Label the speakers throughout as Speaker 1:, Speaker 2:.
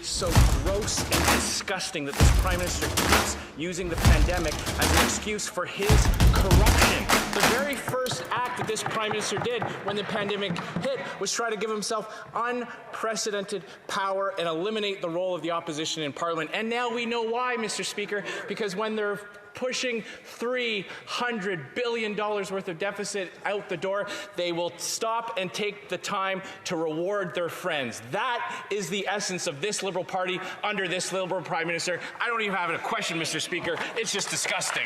Speaker 1: so gross and disgusting that this Prime Minister keeps using the pandemic as an excuse for his corruption. The very first act that this Prime Minister did when the pandemic hit was try to give himself unprecedented power and eliminate the role of the opposition in Parliament. And now we know why, Mr. Speaker, because when they're pushing $300 billion worth of deficit out the door, they will stop and take the time to reward their friends. That is the essence of this Liberal Party under this Liberal Prime Minister. I don't even have a question, Mr. Speaker. It's just disgusting.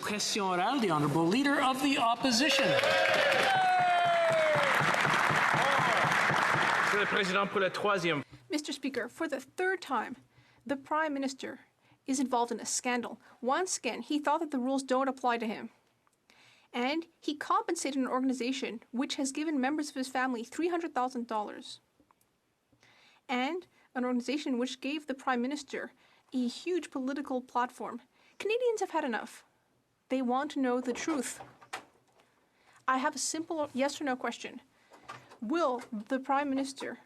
Speaker 2: Question orale, the Honourable Leader of the Opposition.
Speaker 3: Mr. Speaker, for the third time, the Prime Minister is involved in a scandal. Once again, he thought that the rules don't apply to him. And he compensated an organization which has given members of his family $300,000. And an organization which gave the Prime Minister a huge political platform. Canadians have had enough. They want to know the truth. I have a simple yes or no question. Will the Prime Minister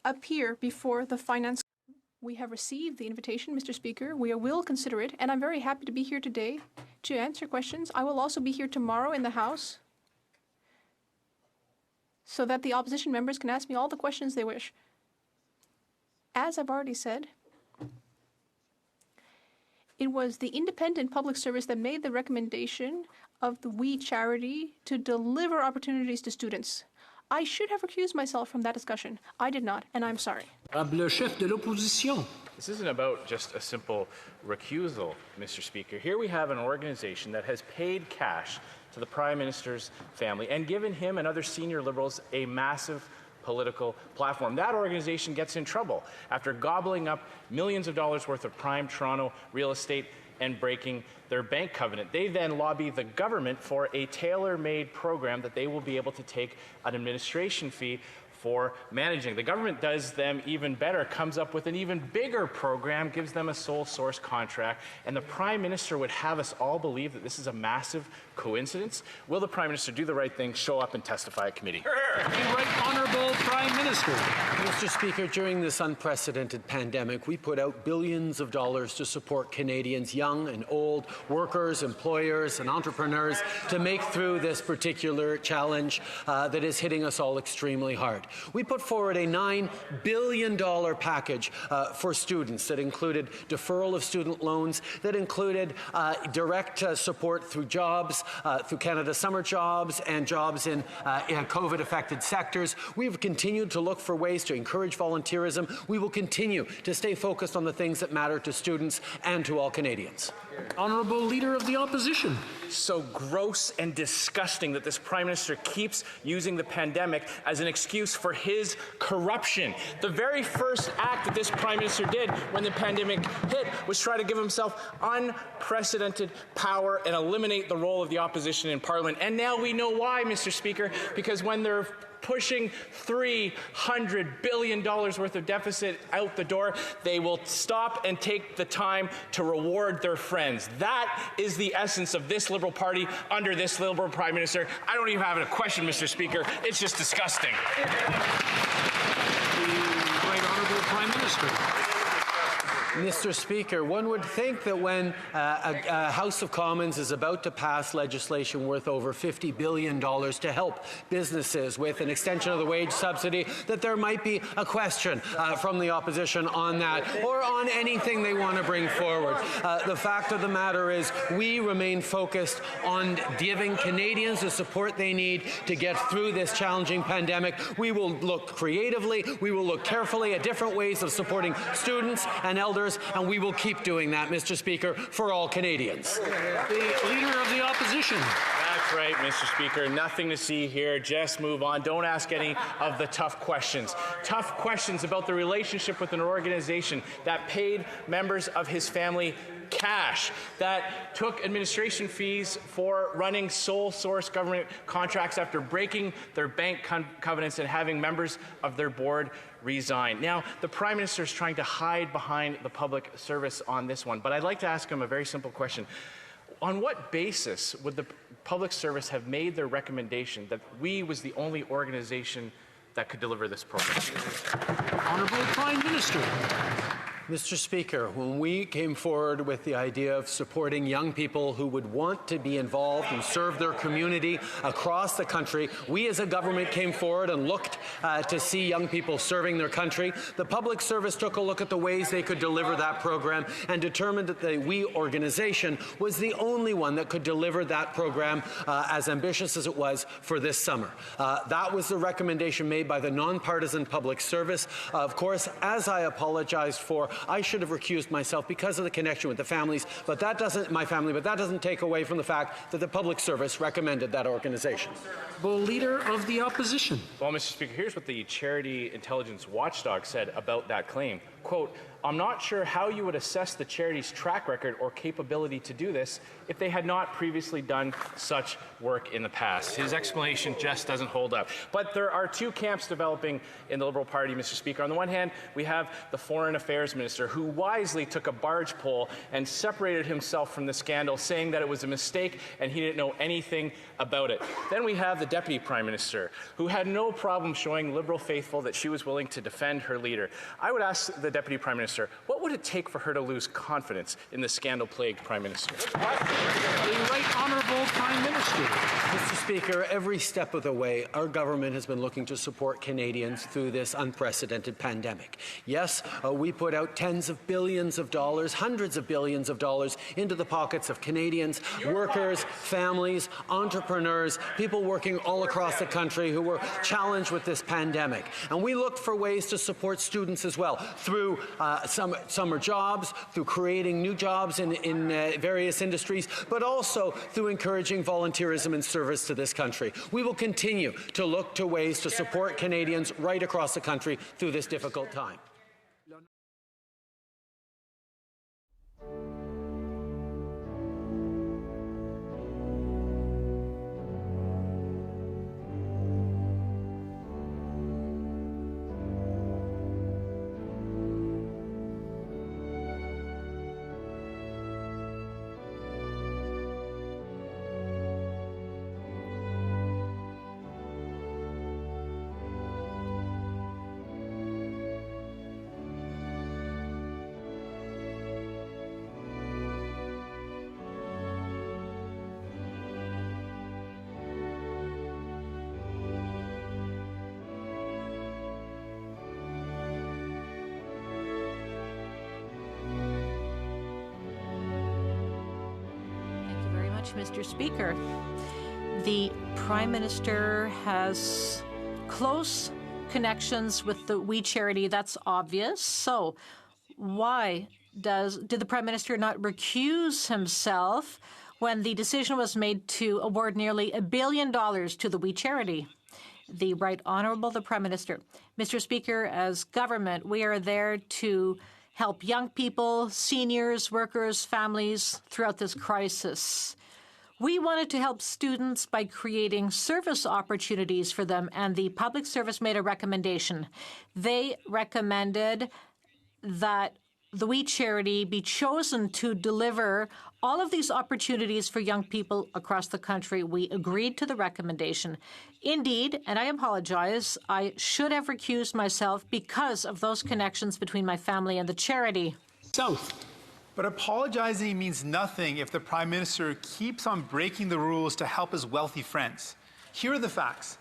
Speaker 3: appear before the Finance Committee? We have received the invitation, Mr. Speaker. We will consider it, and I'm very happy to be here today to answer questions. I will also be here tomorrow in the House so that the opposition members can ask me all the questions they wish. As I've already said, it was the independent public service that made the recommendation of the We Charity to deliver opportunities to students. I should have recused myself from that discussion. I did not, and I'm sorry.
Speaker 2: Le chef de l'opposition.
Speaker 1: This isn't about just a simple recusal, Mr. Speaker. Here we have an organization that has paid cash to the Prime Minister's family and given him and other senior Liberals a massive political platform. That organization gets in trouble after gobbling up millions of dollars worth of prime Toronto real estate and breaking their bank covenant. They then lobby the government for a tailor-made program that they will be able to take an administration fee for managing. The government does them even better, comes up with an even bigger program, gives them a sole source contract, and the Prime Minister would have us all believe that this is a massive coincidence. Will the Prime Minister do the right thing, show up and testify at committee?
Speaker 2: The Right Honourable Prime Minister.
Speaker 4: Mr. Speaker, during this unprecedented pandemic, we put out billions of dollars to support Canadians, young and old, workers, employers, and entrepreneurs, to make through this particular challenge that is hitting us all extremely hard. We put forward a $9 billion package for students that included deferral of student loans, that included direct support through jobs, through Canada Summer Jobs and jobs in COVID-affected sectors. We've continued to look for ways to encourage volunteerism. We will continue to stay focused on the things that matter to students and to all Canadians.
Speaker 2: Honourable Leader of the Opposition.
Speaker 1: So gross and disgusting that this Prime Minister keeps using the pandemic as an excuse for his corruption. The very first act that this Prime Minister did when the pandemic hit was try to give himself unprecedented power and eliminate the role of the opposition in Parliament. And now we know why, Mr. Speaker, because when they're pushing $300 billion worth of deficit out the door, they will stop and take the time to reward their friends. That is the essence of this Liberal Party under this Liberal Prime Minister. I don't even have a question, Mr. Speaker. It's just disgusting.
Speaker 2: The Right Honourable Prime Minister.
Speaker 4: Mr. Speaker, one would think that when a House of Commons is about to pass legislation worth over $50 billion to help businesses with an extension of the wage subsidy, that there might be a question from the opposition on that or on anything they want to bring forward. The fact of the matter is we remain focused on giving Canadians the support they need to get through this challenging pandemic. We will look creatively, we will look carefully at different ways of supporting students and elders, and we will keep doing that, Mr. Speaker, for all Canadians.
Speaker 2: The Leader of the Opposition.
Speaker 1: That's right, Mr. Speaker. Nothing to see here. Just move on. Don't ask any of the tough questions. Tough questions about the relationship with an organization that paid members of his family cash, that took administration fees for running sole source government contracts after breaking their bank covenants and having members of their board resign. Now, the Prime Minister is trying to hide behind the public service on this one, but I'd like to ask him a very simple question. On what basis would the public service have made their recommendation that we was the only organization that could deliver this program?
Speaker 2: Honourable Prime Minister.
Speaker 4: Mr. Speaker, when we came forward with the idea of supporting young people who would want to be involved and serve their community across the country, we as a government came forward and looked to see young people serving their country. The public service took a look at the ways they could deliver that program and determined that the WE organization was the only one that could deliver that program as ambitious as it was for this summer. That was the recommendation made by the nonpartisan public service. Of course, as I apologized for, I should have recused myself because of the connection with the families, but that doesn't take away from the fact that the public service recommended that organization.
Speaker 2: The Leader of the Opposition.
Speaker 1: Well, Mr. Speaker, here's what the Charity Intelligence Watchdog said about that claim. Quote, "I'm not sure how you would assess the charity's track record or capability to do this if they had not previously done such work in the past." His explanation just doesn't hold up. But there are two camps developing in the Liberal Party, Mr. Speaker. On the one hand, we have the Foreign Affairs Minister, who wisely took a barge pole and separated himself from the scandal, saying that it was a mistake and he didn't know anything about it. Then we have the Deputy Prime Minister, who had no problem showing Liberal faithful that she was willing to defend her leader. I would ask the Deputy Prime Minister, what would it take for her to lose confidence in the scandal-plagued Prime Minister?
Speaker 2: The Right Honourable Prime Minister.
Speaker 4: Mr. Speaker, every step of the way, our government has been looking to support Canadians through this unprecedented pandemic. Yes, we put out tens of billions of dollars, hundreds of billions of dollars into the pockets of Canadians, workers, families, entrepreneurs, people working all across the country who were challenged with this pandemic. And we looked for ways to support students as well, through summer jobs, through creating new jobs in various industries, but also through encouraging volunteerism and service to this country. We will continue to look to ways to support Canadians right across the country through this difficult time.
Speaker 5: Mr. Speaker. The Prime Minister has close connections with the WE charity. That's obvious. So why did the Prime Minister not recuse himself when the decision was made to award nearly $1 billion to the WE charity? The Right Honourable the Prime Minister. Mr. Speaker, as government, we are there to help young people, seniors, workers, families throughout this crisis. We wanted to help students by creating service opportunities for them, and the public service made a recommendation. They recommended that the WE charity be chosen to deliver all of these opportunities for young people across the country. We agreed to the recommendation. Indeed, and I apologize, I should have recused myself because of those connections between my family and the charity.
Speaker 2: South.
Speaker 6: But apologizing means nothing if the Prime Minister keeps on breaking the rules to help his wealthy friends. Here are the facts.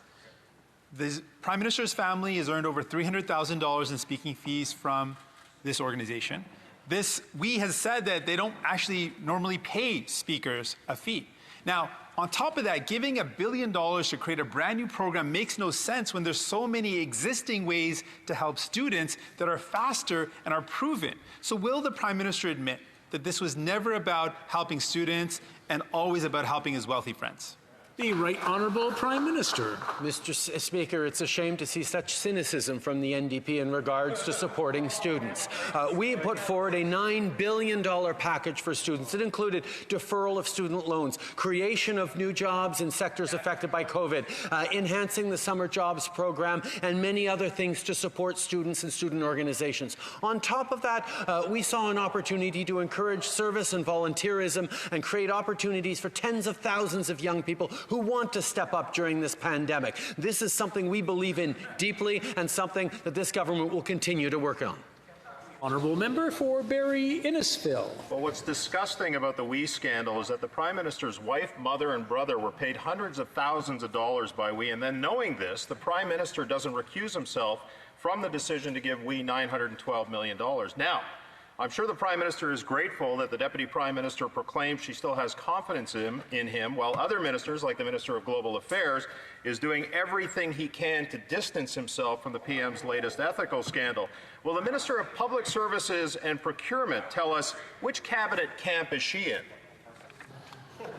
Speaker 6: The Prime Minister's family has earned over $300,000 in speaking fees from this organization. WE has said that they don't actually normally pay speakers a fee. Now, on top of that, giving $1 billion to create a brand new program makes no sense when there's so many existing ways to help students that are faster and are proven. So will the Prime Minister admit that this was never about helping students and always about helping his wealthy friends?
Speaker 2: The Right Honourable Prime Minister.
Speaker 4: Mr. Speaker, it's a shame to see such cynicism from the NDP in regards to supporting students. We put forward a $9 billion package for students. It included deferral of student loans, creation of new jobs in sectors affected by COVID, enhancing the summer jobs program, and many other things to support students and student organizations. On top of that, we saw an opportunity to encourage service and volunteerism and create opportunities for tens of thousands of young people who want to step up during this pandemic. This is something we believe in deeply and something that this government will continue to work on.
Speaker 2: Honourable member for Barrie Innisfil.
Speaker 7: Well, what's disgusting about the WE scandal is that the Prime Minister's wife, mother, and brother were paid hundreds of thousands of dollars by WE, and then knowing this, the Prime Minister doesn't recuse himself from the decision to give WE $912 million. Now, I'm sure the Prime Minister is grateful that the Deputy Prime Minister proclaims she still has confidence in him, while other ministers, like the Minister of Global Affairs, is doing everything he can to distance himself from the PM's latest ethical scandal. Will the Minister of Public Services and Procurement tell us which cabinet camp is she in?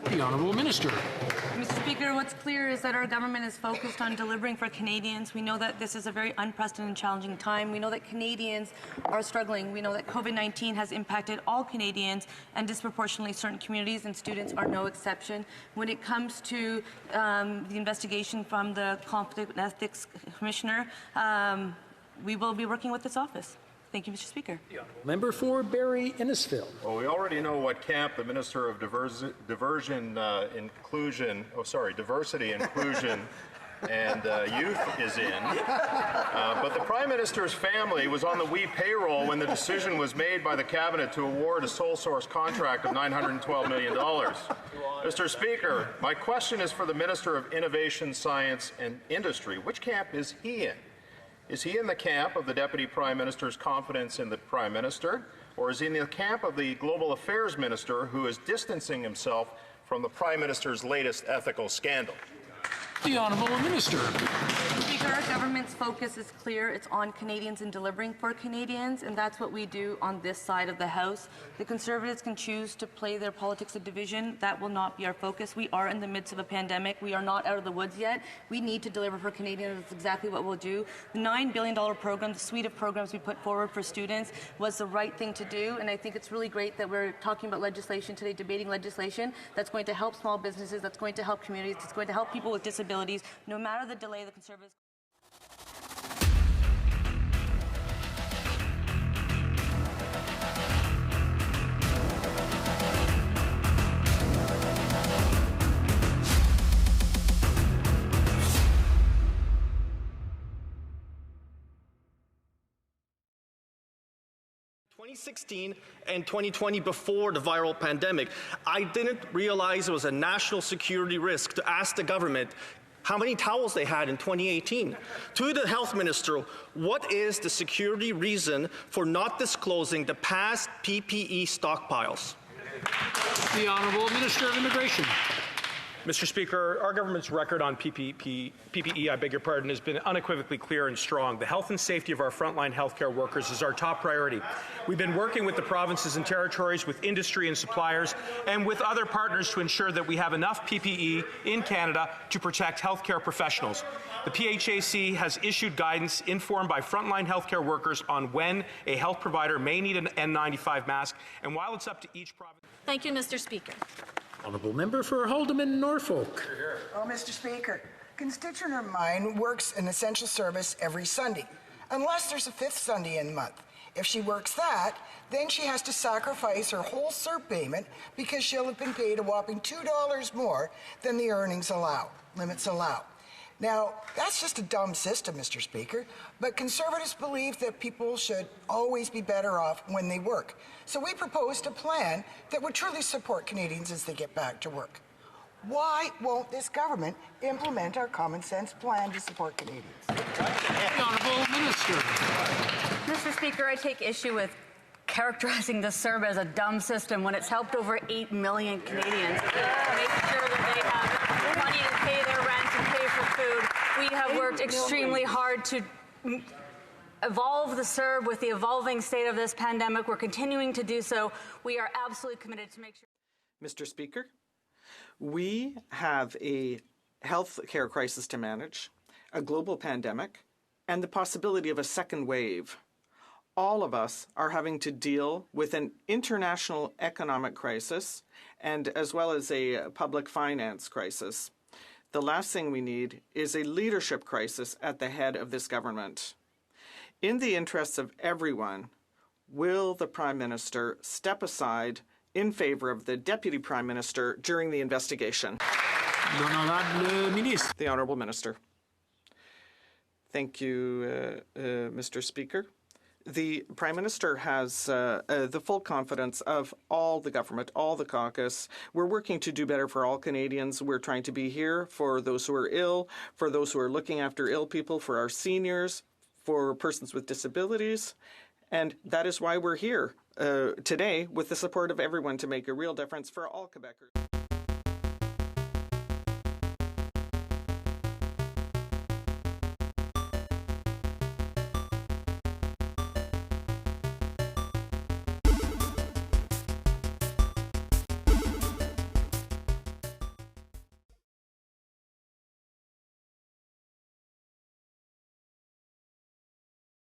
Speaker 2: The Honourable Minister.
Speaker 8: Mr. Speaker, what's clear is that our government is focused on delivering for Canadians. We know that this is a very unprecedented and challenging time. We know that Canadians are struggling. We know that COVID-19 has impacted all Canadians and disproportionately certain communities, and students are no exception. When it comes to the investigation from the Conflict and Ethics Commissioner, we will be working with this office. Thank you, Mr. Speaker.
Speaker 2: Member for Barrie Innisfil.
Speaker 7: Well, we already know what camp the Minister of Diversity, Inclusion, and Youth is in. But the Prime Minister's family was on the WE payroll when the decision was made by the Cabinet to award a sole source contract of $912 million. Mr. Speaker, my question is for the Minister of Innovation, Science and Industry. Which camp is he in? Is he in the camp of the Deputy Prime Minister's confidence in the Prime Minister, or is he in the camp of the Global Affairs Minister who is distancing himself from the Prime Minister's latest ethical scandal?
Speaker 2: The Honourable Minister.
Speaker 8: Speaker, our government's focus is clear. It's on Canadians and delivering for Canadians, and that's what we do on this side of the House. The Conservatives can choose to play their politics of division. That will not be our focus. We are in the midst of a pandemic. We are not out of the woods yet. We need to deliver for Canadians. That's exactly what we'll do. The $9 billion program, the suite of programs we put forward for students, was the right thing to do, and I think it's really great that we're talking about legislation today, debating legislation that's going to help small businesses, that's going to help communities, it's going to help people with disabilities. No matter the delay, the Conservatives.
Speaker 9: In 2016 and 2020, before the viral pandemic, I didn't realize it was a national security risk to ask the government how many towels they had in 2018. To the health minister, what is the security reason for not disclosing the past PPE stockpiles?
Speaker 2: The Honourable Minister of Immigration.
Speaker 10: Mr. Speaker, our government's record on PPE, has been unequivocally clear and strong. The health and safety of our frontline healthcare workers is our top priority. We've been working with the provinces and territories, with industry and suppliers, and with other partners to ensure that we have enough PPE in Canada to protect healthcare professionals. The PHAC has issued guidance informed by frontline healthcare workers on when a health provider may need an N95 mask, and while it's up to each province...
Speaker 5: Thank you, Mr. Speaker.
Speaker 2: Honourable member for Haldimand Norfolk.
Speaker 11: Oh, Mr. Speaker, a constituent of mine works an essential service every Sunday, unless there's a fifth Sunday in the month. If she works that, then she has to sacrifice her whole CERP payment because she'll have been paid a whopping $2 more than the limits allow. Now, that's just a dumb system, Mr. Speaker, but Conservatives believe that people should always be better off when they work. So we proposed a plan that would truly support Canadians as they get back to work. Why won't this government implement our common sense plan to support Canadians?
Speaker 2: The Honourable Minister.
Speaker 12: Mr. Speaker, I take issue with characterizing the CERB as a dumb system when it's helped over 8 million Canadians make sure that they have money to pay their rent and pay for food. We have worked extremely hard to evolve the CERB with the evolving state of this pandemic. We're continuing to do so. We are absolutely committed to make sure.
Speaker 9: Mr. Speaker,
Speaker 13: We have a health care crisis to manage, a global pandemic, and the possibility of a second wave. All of us are having to deal with an international economic crisis and as well as a public finance crisis. The last thing we need is a leadership crisis at the head of this government. In the interests of everyone, will the Prime Minister step aside in favor of the Deputy Prime Minister during the investigation? The Honourable Minister. Thank you, Mr. Speaker. The Prime Minister has the full confidence of all the government, all the caucus. We're working to do better for all Canadians. We're trying to be here for those who are ill, for those who are looking after ill people, for our seniors, for persons with disabilities. And that is why we're here today with the support of everyone to make a real difference for all Quebecers.